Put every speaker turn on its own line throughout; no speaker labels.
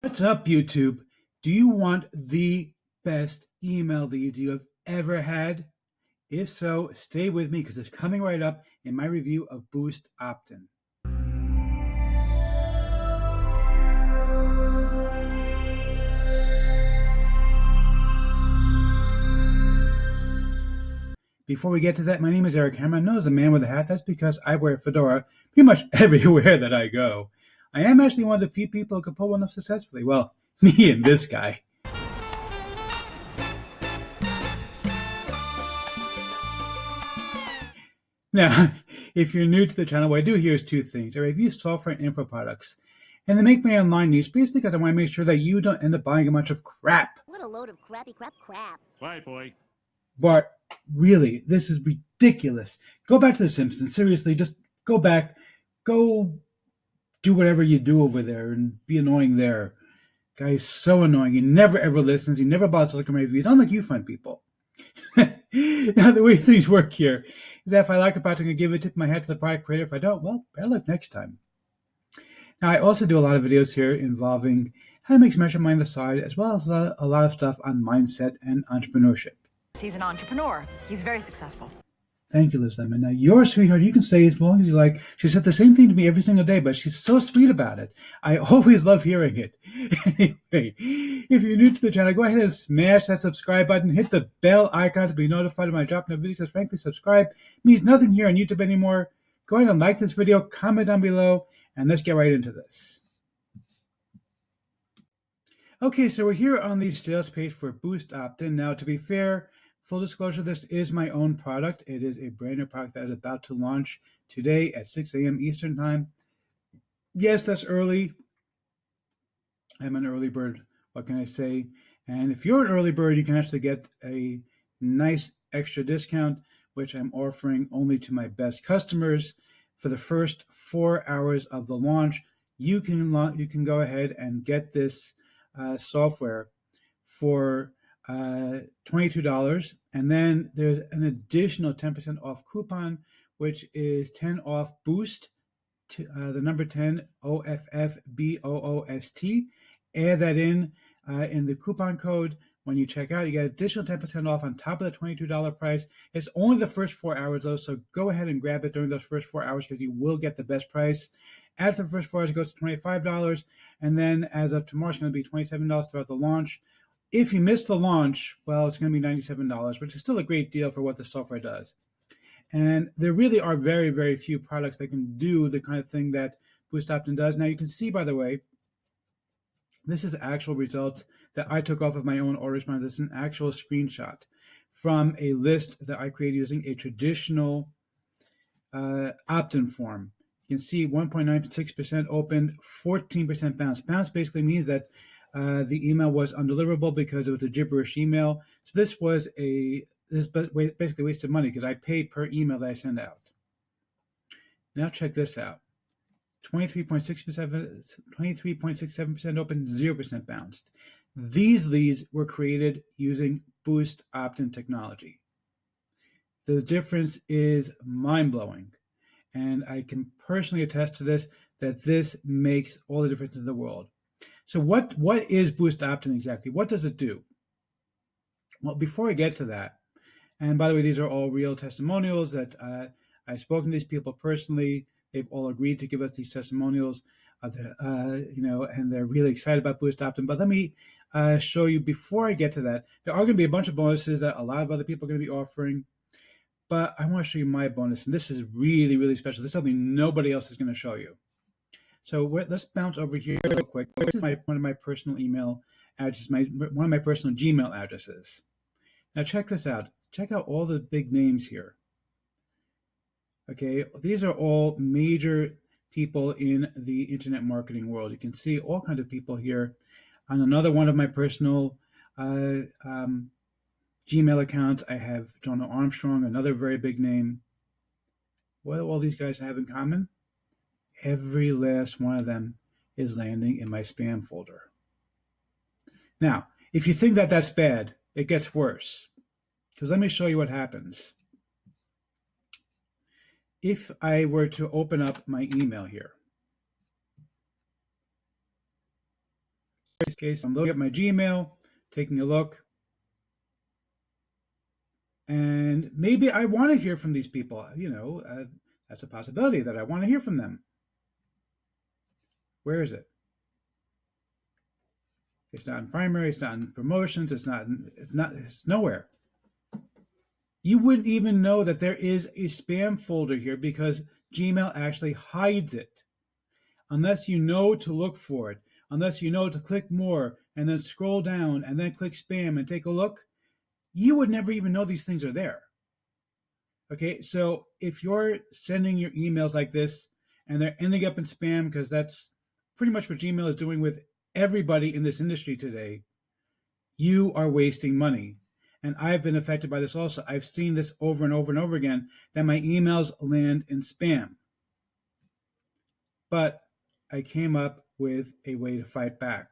What's up, YouTube? Do you want the best email leads you have ever had? If so, stay with me because it's coming right up in my review of Boost Optin. Before we get to that, my name is Eric Hammer. Known as the man with the hat. That's because I wear a fedora pretty much everywhere that I go. I am actually one of the few people who can pull one off successfully. Well, me and this guy. Now, if you're new to the channel, what I do here is two things. I review software and info products, and they make my online news basically because I want to make sure that you don't end up buying a bunch of crap.
What a load of crappy crap.
Bye, boy.
But really, this is ridiculous. Go back to The Simpsons. Seriously, just go back. Go do whatever you do over there and be annoying there. Guy's so annoying. He never ever listens. He never bothers to look at my reviews. Unlike you fine people. Now, the way things work here is that if I like a product, I'm going to give a tip of my hat to the product creator. If I don't, well, better luck next time. Now, I also do a lot of videos here involving how to make some extra money on the side, as well as a lot of stuff on mindset and entrepreneurship.
He's an entrepreneur. He's very successful.
Thank you, Liz Lemon. Now, your sweetheart, you can say as long as you like. She said the same thing to me every single day, but she's so sweet about it. I always love hearing it. Anyway, if you're new to the channel, go ahead and smash that subscribe button. Hit the bell icon to be notified when I drop new videos, because frankly, subscribe means nothing here on YouTube anymore. Go ahead and like this video, comment down below, and let's get right into this. Okay, so we're here on the sales page for Boost Optin. Now, to be fair, full disclosure, this is my own product. It is a brand new product that is about to launch today at 6 a.m. Eastern Time. Yes, that's early. I'm an early bird. What can I say? And if you're an early bird, you can actually get a nice extra discount, which I'm offering only to my best customers. For the first 4 hours of the launch, you can go ahead and get this software for $22, and then there's an additional 10% off coupon, which is 10 off Boost, the number 10 OFFBOOST. Add that in the coupon code. When you check out, you get additional 10% off on top of the $22 price. It's only the first 4 hours though, so go ahead and grab it during those first 4 hours because you will get the best price. After the first 4 hours, it goes to $25, and then as of tomorrow, it's going to be $27 throughout the launch. If you miss the launch, well, it's going to be $97, which is still a great deal for what the software does. And there really are very, very few products that can do the kind of thing that BoostOptIn does. Now, you can see, by the way, this is actual results that I took off of my own orders. This is an actual screenshot from a list that I created using a traditional opt-in form. You can see 1.96% opened, 14% bounce. Bounce basically means that the email was undeliverable because it was a gibberish email. So this basically wasted money because I paid per email that I send out. Now check this out. 23.67% open, 0% bounced. These leads were created using Boost Optin technology. The difference is mind-blowing. And I can personally attest to this, that this makes all the difference in the world. So what is Boost Optin exactly? What does it do? Well, before I get to that, and by the way, these are all real testimonials that I've spoken to these people personally. They've all agreed to give us these testimonials, and they're really excited about Boost Optin. But let me show you, before I get to that, there are going to be a bunch of bonuses that a lot of other people are going to be offering. But I want to show you my bonus, and this is really, really special. This is something nobody else is going to show you. So let's bounce over here real quick. This is one of my personal email addresses, one of my personal Gmail addresses. Now check this out. Check out all the big names here. Okay, these are all major people in the internet marketing world. You can see all kinds of people here. On another one of my personal Gmail accounts, I have Jonah Armstrong, another very big name. What do all these guys have in common? Every last one of them is landing in my spam folder. Now, if you think that that's bad, it gets worse. Because let me show you what happens. If I were to open up my email here, case, I'm looking at my Gmail, taking a look, and maybe I want to hear from these people. That's a possibility that I want to hear from them. Where is it? It's not in primary. It's not in promotions. It's nowhere. You wouldn't even know that there is a spam folder here because Gmail actually hides it. Unless you know to look for it, unless you know to click more and then scroll down and then click spam and take a look, you would never even know these things are there. Okay, so if you're sending your emails like this and they're ending up in spam, because that's pretty much what Gmail is doing with everybody in this industry today, you are wasting money. And I've been affected by this also. I've seen this over and over and over again, that my emails land in spam. But I came up with a way to fight back.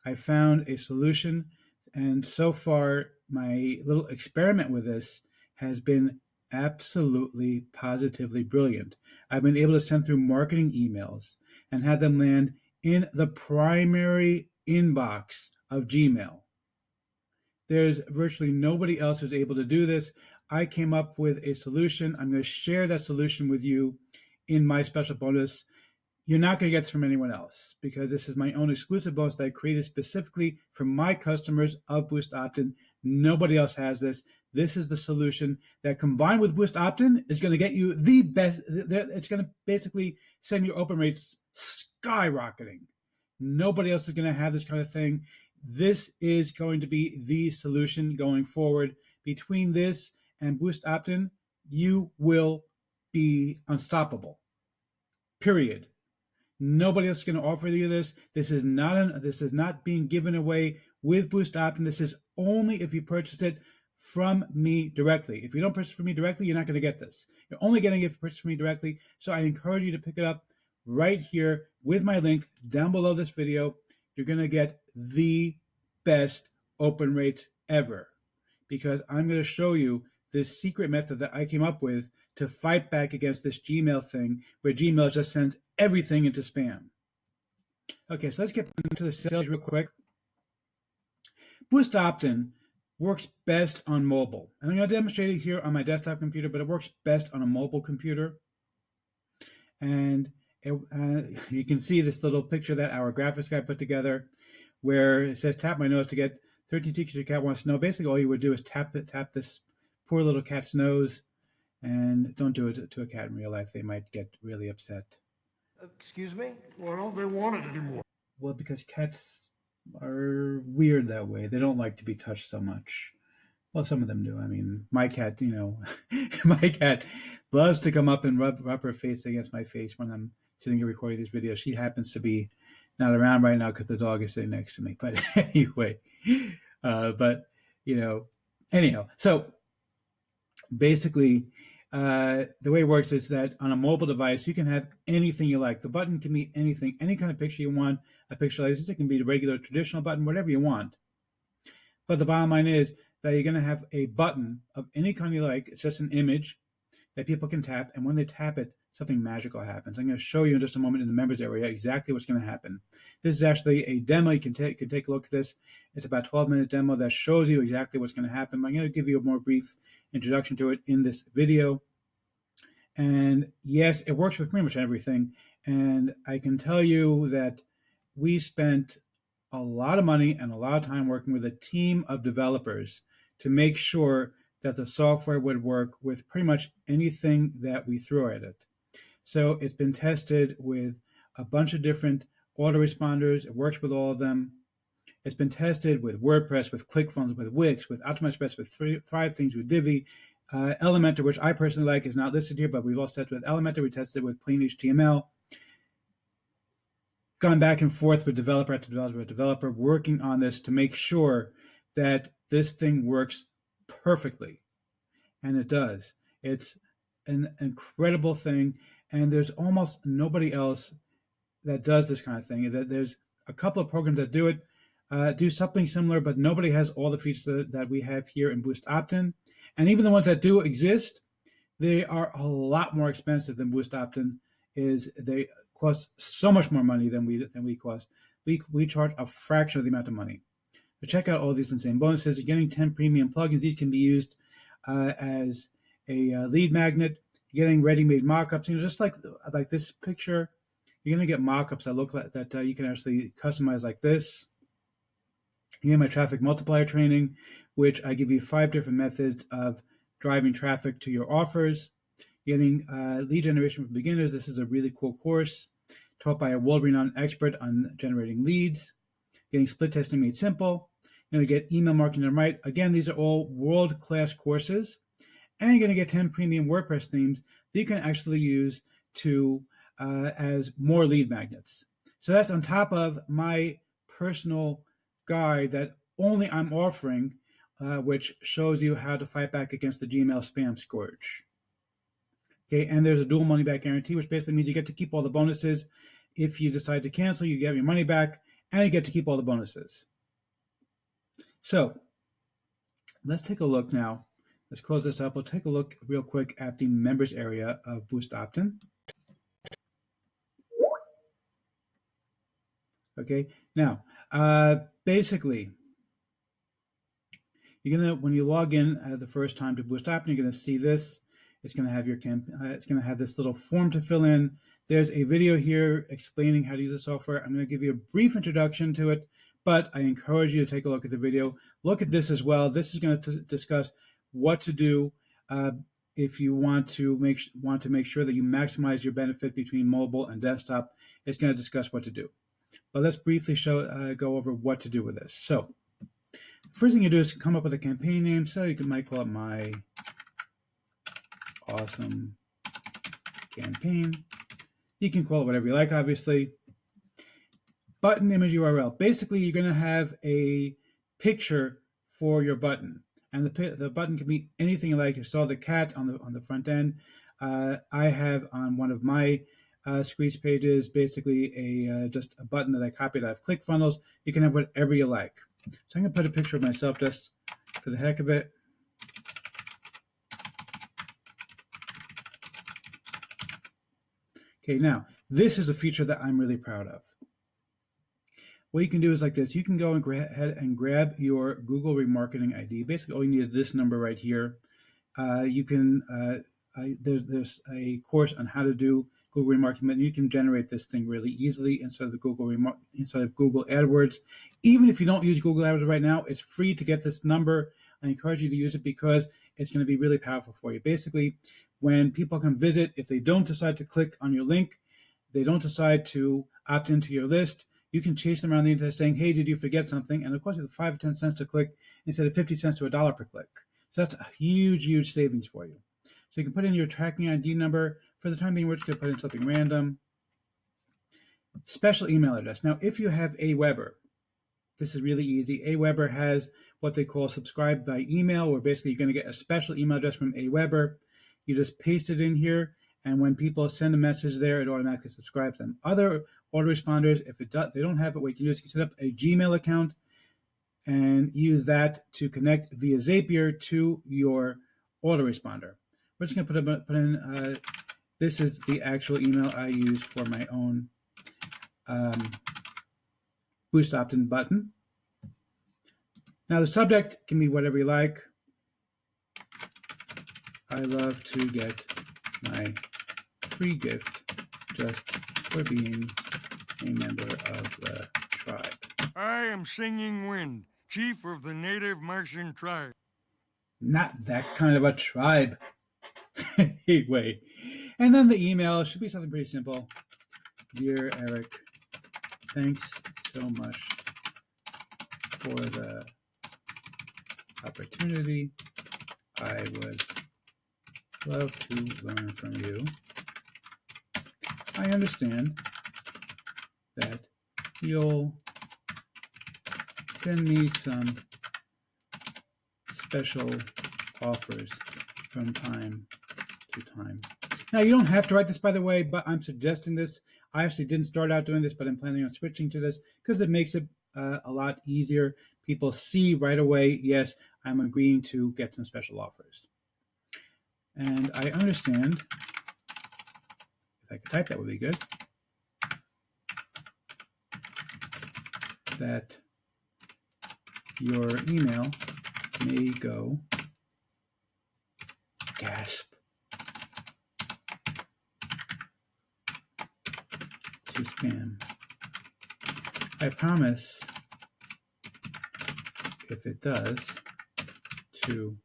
I found a solution, and so far, my little experiment with this has been absolutely, positively brilliant. I've been able to send through marketing emails and have them land in the primary inbox of Gmail. There's virtually nobody else who's able to do this. I came up with a solution. I'm going to share that solution with you in my special bonus. You're not going to get this from anyone else because this is my own exclusive bonus that I created specifically for my customers of BoostOptIn. Nobody else has this. This is the solution that, combined with BoostOptIn, is going to get you the best. It's going to basically send your open rates skyrocketing. Nobody else is going to have this kind of thing. This is going to be the solution going forward. Between this and BoostOptIn, you will be unstoppable. Period. Nobody else is going to offer you this. This is not being given away with BoostOptIn. This is only if you purchase it from me directly. If you don't purchase from me directly, you're not going to get this. You're only getting it if you purchase from me directly. So I encourage you to pick it up right here with my link down below this video. You're going to get the best open rates ever, because I'm going to show you this secret method that I came up with to fight back against this Gmail thing, where Gmail just sends everything into spam. Okay, so let's get into the sales real quick. BoostOptIn works best on mobile. And I'm going to demonstrate it here on my desktop computer, but it works best on a mobile computer. And you can see this little picture that our graphics guy put together, where it says, tap my nose to get 13 secrets your cat wants to know. Basically, all you would do is tap this poor little cat's nose. And don't do it to a cat in real life. They might get really upset.
Excuse me? Why don't they want it anymore?
Well, because cats are weird that way. They don't like to be touched so much. Well, some of them do. I mean, my cat, my cat loves to come up and rub her face against my face when I'm sitting here recording these videos. She happens to be not around right now because the dog is sitting next to me. But anyway, anyhow. So basically, the way it works is that on a mobile device, you can have anything you like. The button can be anything, any kind of picture you want. A picture like this, it can be the regular traditional button, whatever you want. But the bottom line is that you're going to have a button of any kind you like. It's just an image that people can tap. And when they tap it, something magical happens. I'm going to show you in just a moment in the members area exactly what's going to happen. This is actually a demo. You can take a look at this. It's about a 12-minute demo that shows you exactly what's going to happen. I'm going to give you a more brief introduction to it in this video. And yes, it works with pretty much everything. And I can tell you that we spent a lot of money and a lot of time working with a team of developers to make sure that the software would work with pretty much anything that we threw at it. So it's been tested with a bunch of different autoresponders. It works with all of them. It's been tested with WordPress, with ClickFunnels, with Wix, with OptimizePress, with Thrive Themes, with Divi. Elementor, which I personally like, is not listed here, but we've also tested with Elementor. We tested with plain HTML. Gone back and forth with developer after developer after developer, working on this to make sure that this thing works perfectly. And it does. It's an incredible thing. And there's almost nobody else that does this kind of thing. There's a couple of programs that do it, do something similar, but nobody has all the features that we have here in BoostOptIn. And even the ones that do exist, they are a lot more expensive than BoostOptIn is. They cost so much more money than we cost. we charge a fraction of the amount of money. So check out all these insane bonuses. You're getting 10 premium plugins. These can be used as a lead magnet. You're getting ready-made mock-ups. Just like this picture, you're going to get mock-ups that look like that you can actually customize like this. You get my traffic multiplier training, which I give you 5 different methods of driving traffic to your offers. Getting lead generation for beginners. This is a really cool course taught by a world-renowned expert on generating leads. Getting split testing made simple. You're going to get email marketing done right. Again, these are all world-class courses. And you're going to get 10 premium WordPress themes that you can actually use to as more lead magnets. So that's on top of my personal guide that only I'm offering, which shows you how to fight back against the Gmail spam scourge. Okay, and there's a dual money back guarantee, which basically means you get to keep all the bonuses. If you decide to cancel, you get your money back, and you get to keep all the bonuses. So let's take a look now. Let's close this up. We'll take a look real quick at the members area of BoostOptIn. Okay, now basically, you're gonna when you log in the first time to BoostOptIn, you're gonna see this. It's gonna have your it's gonna have this little form to fill in. There's a video here explaining how to use the software. I'm gonna give you a brief introduction to it, but I encourage you to take a look at the video. Look at this as well. This is going to discuss what to do if you want to make sure that you maximize your benefit between mobile and desktop. It's going to discuss what to do. But let's briefly go over what to do with this. So first thing you do is come up with a campaign name. So you might call it My Awesome Campaign. You can call it whatever you like, obviously. Button image URL. Basically, you're going to have a picture for your button, and the button can be anything you like. You saw the cat on the front end. I have on one of my squeeze pages basically just a button that I copied out of ClickFunnels. You can have whatever you like. So I'm going to put a picture of myself just for the heck of it. Okay, now this is a feature that I'm really proud of. What you can do is like this. You can go and ahead and grab your Google Remarketing ID. Basically, all you need is this number right here. You can there's a course on how to do Google Remarketing, and you can generate this thing really easily inside of Google AdWords. Even if you don't use Google AdWords right now, it's free to get this number. I encourage you to use it because it's going to be really powerful for you. Basically, when people come visit, if they don't decide to click on your link, they don't decide to opt into your list, you can chase them around the internet saying, hey, did you forget something? And of course, it's 5 or 10 cents to click instead of 50 cents to $1 per click. So that's a huge, huge savings for you. So you can put in your tracking ID number. For the time being, we're just going to put in something random. Special email address. Now, if you have Aweber, this is really easy. Aweber has what they call subscribe by email, where basically you're going to get a special email address from Aweber. You just paste it in here, and when people send a message there, it automatically subscribes them. Other autoresponders, if they don't have it, what you can do is you can set up a Gmail account and use that to connect via Zapier to your autoresponder. We're just going to put in this is the actual email I use for my own BoostOptIn button. Now the subject can be whatever you like. I love to get my free gift just for being a member of the tribe.
I am Singing Wind, chief of the native Martian tribe.
Not that kind of a tribe. Anyway, and then the email should be something pretty simple. Dear Eric, thanks so much for the opportunity. I would love to learn from you. I understand that you'll send me some special offers from time to time. Now, you don't have to write this, by the way, but I'm suggesting this. I actually didn't start out doing this, but I'm planning on switching to this because it makes it a lot easier. People see right away, yes, I'm agreeing to get some special offers. And I understand, if I could type, that would be good. that your email may go, gasp, to spam. I promise, if it does, to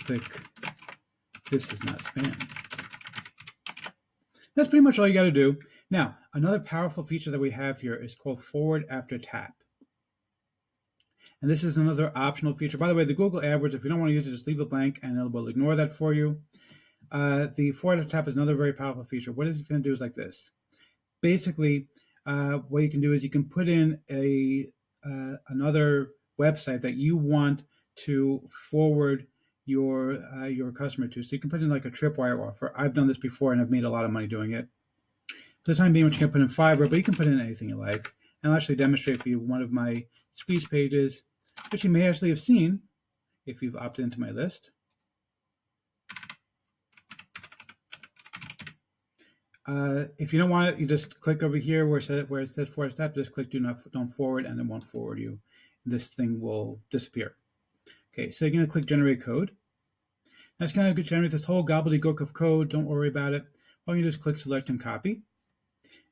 click this is not spam. That's pretty much all you got to do. Now, another powerful feature that we have here is called forward after tap. And this is another optional feature. By the way, the Google AdWords, if you don't want to use it, just leave it blank and it will ignore that for you. The forward after tap is another very powerful feature. What it's going to do is like this. Basically, what you can do is you can put in another website that you want to forward your customer to. So you can put in like a tripwire offer. I've done this before and I've made a lot of money doing it. For the time being, you can put in Fiverr, but you can put in anything you like. And I'll actually demonstrate for you one of my squeeze pages, which you may actually have seen if you've opted into my list. If you don't want it, you just click over here where it says forward tap. Just click don't forward, and it won't forward you. This thing will disappear. Okay, so you're going to click generate code. That's going to generate this whole gobbledygook of code. Don't worry about it. All you do is click select and copy.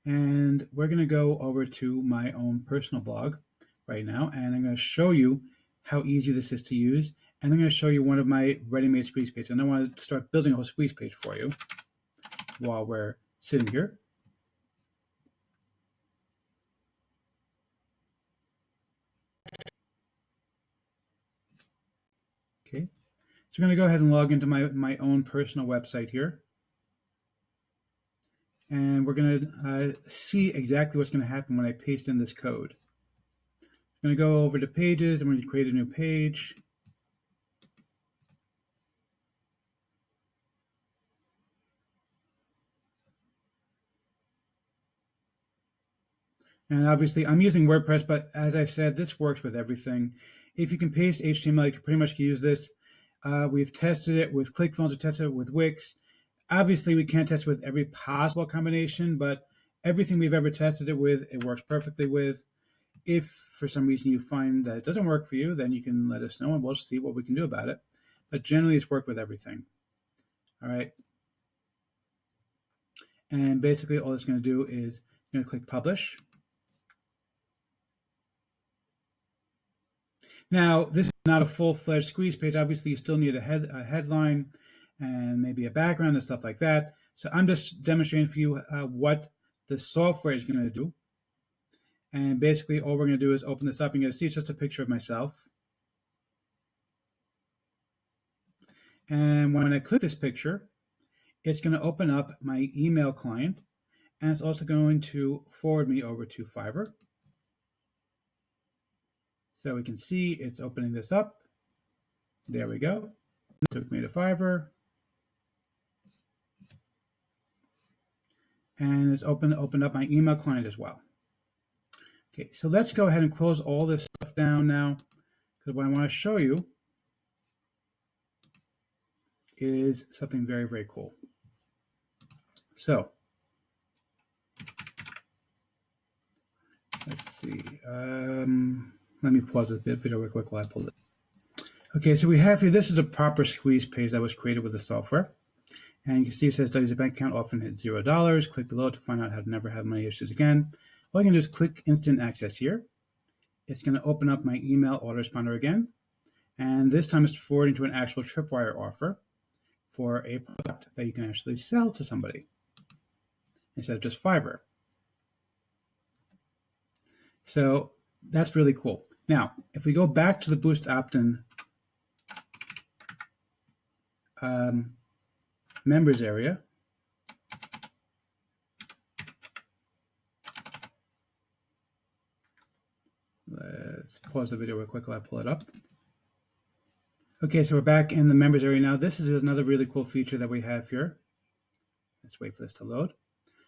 And we're going to go over to my own personal blog right now, and I'm going to show you how easy this is to use. And I'm going to show you one of my ready-made squeeze pages. And I want to start building a whole squeeze page for you while we're sitting here. Okay, so we're going to go ahead and log into my own personal website here. And we're going to see exactly what's going to happen when I paste in this code. I'm going to go over to pages. I'm going to create a new page. And obviously, I'm using WordPress, but as I said, this works with everything. If you can paste HTML, you can pretty much use this. We've tested it with ClickFunnels. We've tested it with Wix. Obviously, we can't test with every possible combination, but everything we've ever tested it with, it works perfectly with. If for some reason you find that it doesn't work for you, then you can let us know and we'll see what we can do about it. But generally, it's worked with everything. All right. And basically, all it's going to do is you're going to click publish. Now, this is not a full-fledged squeeze page. Obviously, you still need a headline and maybe a background and stuff like that. So I'm just demonstrating for you what the software is going to do. And basically, all we're going to do is open this up. You're going to see it's just a picture of myself. And when I click this picture, it's going to open up my email client. And it's also going to forward me over to Fiverr. So we can see it's opening this up. There we go. It took me to Fiverr. And it's opened up my email client as well. Okay, so let's go ahead and close all this stuff down now, because what I want to show you is something very, very cool. So let's see. Let me pause this video real quick while I pull it. Okay, so we have here, this is a proper squeeze page that was created with the software. And you can see it says, does your bank account often hit $0? Click below to find out how to never have money issues again. All you can do is click instant access here. It's going to open up my email autoresponder again. And this time it's forwarding to an actual tripwire offer for a product that you can actually sell to somebody instead of just Fiverr. So that's really cool. Now, if we go back to the BoostOptIn members area, let's pause the video real quick while I pull it up. Okay, so we're back in the members area now. This is another really cool feature that we have here. Let's wait for this to load.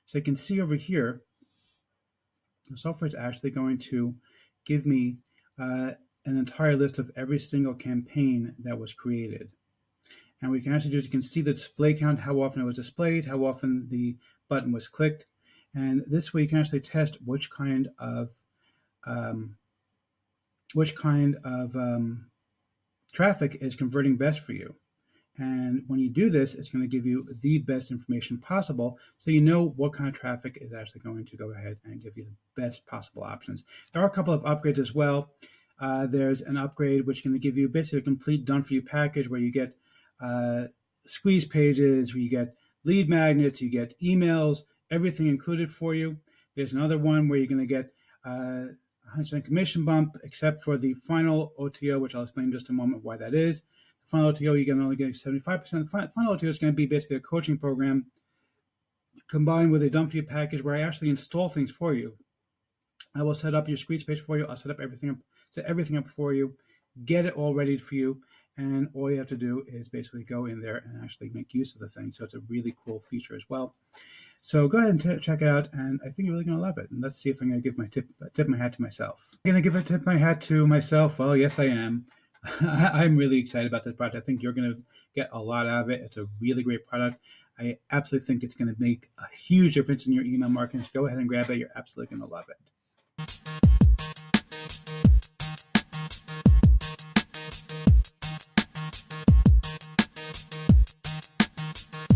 So you can see over here, the software is actually going to give me an entire list of every single campaign that was created. And what you can actually do is you can see the display count, how often it was displayed, how often the button was clicked. And this way you can actually test which kind of um, traffic is converting best for you. And when you do this, it's going to give you the best information possible, so you know what kind of traffic is actually going to go ahead and give you the best possible options. There are a couple of upgrades as well. There's an upgrade which is going to give you basically a complete done-for-you package where you get squeeze pages, where you get lead magnets, you get emails, everything included for you. There's another one where you're going to get 100% commission bump, except for the final OTO, which I'll explain in just a moment why that is. The final OTO, you can only get 75%. The final OTO is going to be basically a coaching program combined with a done-for-you package where I actually install things for you. I will set up your squeeze page for you. I'll set everything up for you, get it all ready for you, and all you have to do is basically go in there and actually make use of the thing. So it's a really cool feature as well. So go ahead and check it out, and I think you're really going to love it. And let's see if I'm going to give my tip my hat to myself. I'm going to give a tip my hat to myself. Well, yes, I am. I'm really excited about this product. I think you're going to get a lot out of it. It's a really great product. I absolutely think it's going to make a huge difference in your email marketing. So go ahead and grab it. You're absolutely going to love it.